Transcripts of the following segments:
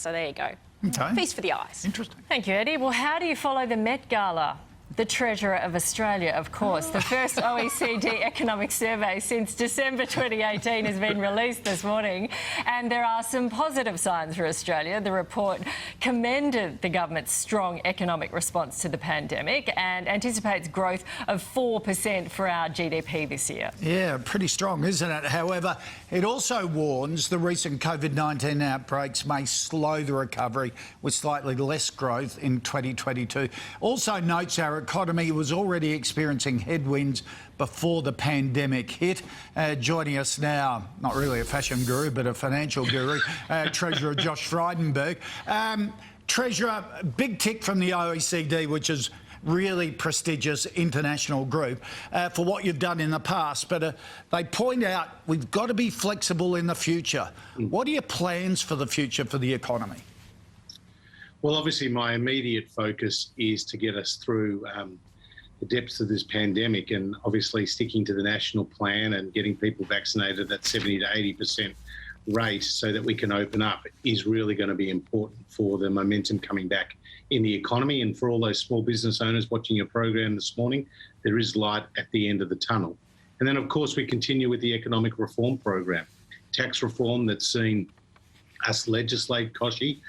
So there you go. Okay. Feast for the eyes. Interesting. Thank you, Eddie. Well, how do you follow the Met Gala? The Treasurer of Australia, of course. The first OECD economic survey since December 2018 has been released this morning, and there are some positive signs for Australia. The report commended the government's strong economic response to the pandemic and anticipates growth of 4% for our GDP this year. Yeah, pretty strong, isn't it? However, it also warns the recent COVID-19 outbreaks may slow the recovery with slightly less growth in 2022. Also notes our economy was already experiencing headwinds before the pandemic hit. Joining us now, not really a fashion guru, but a financial guru, Treasurer Josh Frydenberg. Treasurer, big tick from the OECD, which is really prestigious international group, for what you've done in the past. But they point out we've got to be flexible in the future. What are your plans for the future for the economy? Well, obviously, my immediate focus is to get us through the depths of this pandemic, and obviously sticking to the national plan and getting people vaccinated at 70 to 80% rate so that we can open up is really going to be important for the momentum coming back in the economy. And for all those small business owners watching your program this morning, there is light at the end of the tunnel. And then, of course, we continue with the economic reform program, tax reform that's seen us legislate, Kochi,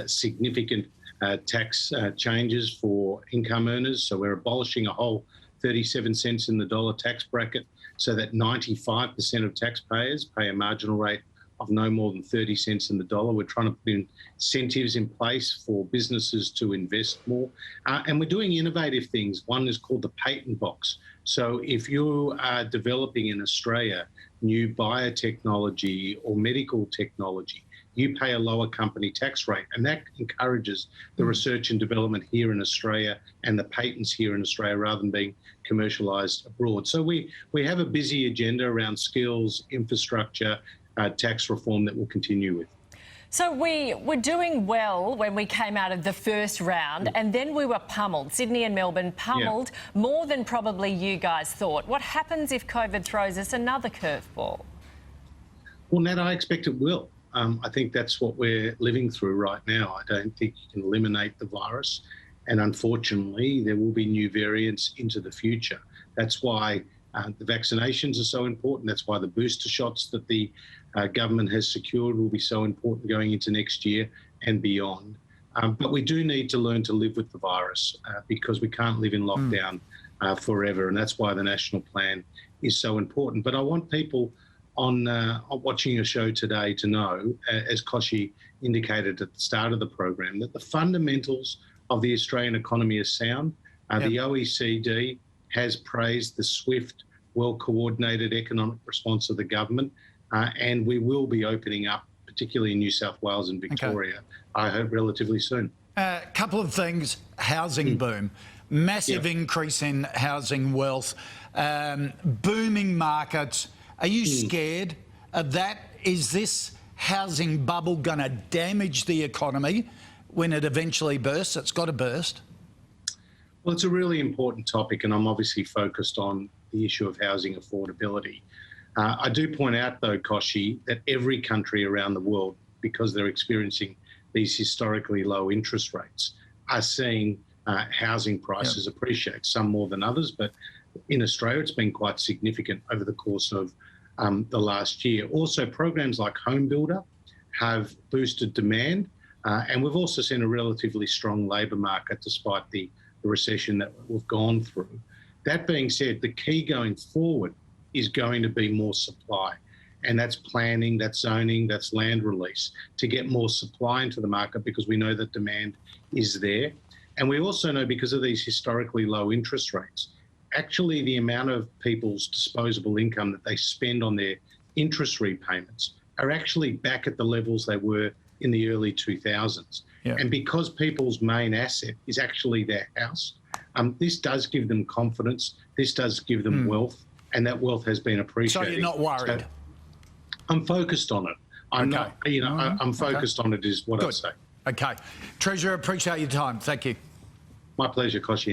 significant tax changes for income earners. So we're abolishing a whole 37 cents in the dollar tax bracket so that 95% of taxpayers pay a marginal rate of no more than 30 cents in the dollar. We're trying to put incentives in place for businesses to invest more. And we're doing innovative things. One is called the patent box. So if you are developing in Australia new biotechnology or medical technology, you pay a lower company tax rate, and that encourages the research and development here in Australia and the patents here in Australia rather than being commercialised abroad. So we have a busy agenda around skills, infrastructure, tax reform that we'll continue with. So we were doing well when we came out of the first round, and then we were pummeled. Sydney and Melbourne pummeled more than probably you guys thought. What happens if COVID throws us another curveball? Well, Nat, I expect it will. I think that's what we're living through right now. I don't think you can eliminate the virus, and unfortunately there will be new variants into the future. That's why the vaccinations are so important. That's why the booster shots that the government has secured will be so important going into next year and beyond. But we do need to learn to live with the virus because we can't live in lockdown forever, and that's why the national plan is so important. But I want people on watching your show today to know, as Kochi indicated at the start of the program, that the fundamentals of the Australian economy are sound. The OECD has praised the swift, well-coordinated economic response of the government, and we will be opening up, particularly in New South Wales and Victoria, I hope relatively soon. A couple of things. Housing boom, massive increase in housing wealth, booming markets. Are you scared of that? Is this housing bubble going to damage the economy when it eventually bursts? It's got to burst. Well, it's a really important topic, and I'm obviously focused on the issue of housing affordability. I do point out, though, Kochi, that every country around the world, because they're experiencing these historically low interest rates, are seeing housing prices appreciate, some more than others. But in Australia, it's been quite significant over the course of the last year. Also, programs like Home Builder have boosted demand, and we've also seen a relatively strong labour market despite the recession that we've gone through. That being said, the key going forward is going to be more supply, and that's planning, that's zoning, that's land release to get more supply into the market, because we know that demand is there. And we also know, because of these historically low interest rates, actually the amount of people's disposable income that they spend on their interest repayments are actually back at the levels they were in the early 2000s. And because people's main asset is actually their house, this does give them confidence, this does give them wealth, and that wealth has been appreciated. So you're not worried? So I'm focused on it. I'm not, you know, I'm focused on it is what I'd say. Okay. Treasurer, appreciate your time. Thank you. My pleasure, Kochi.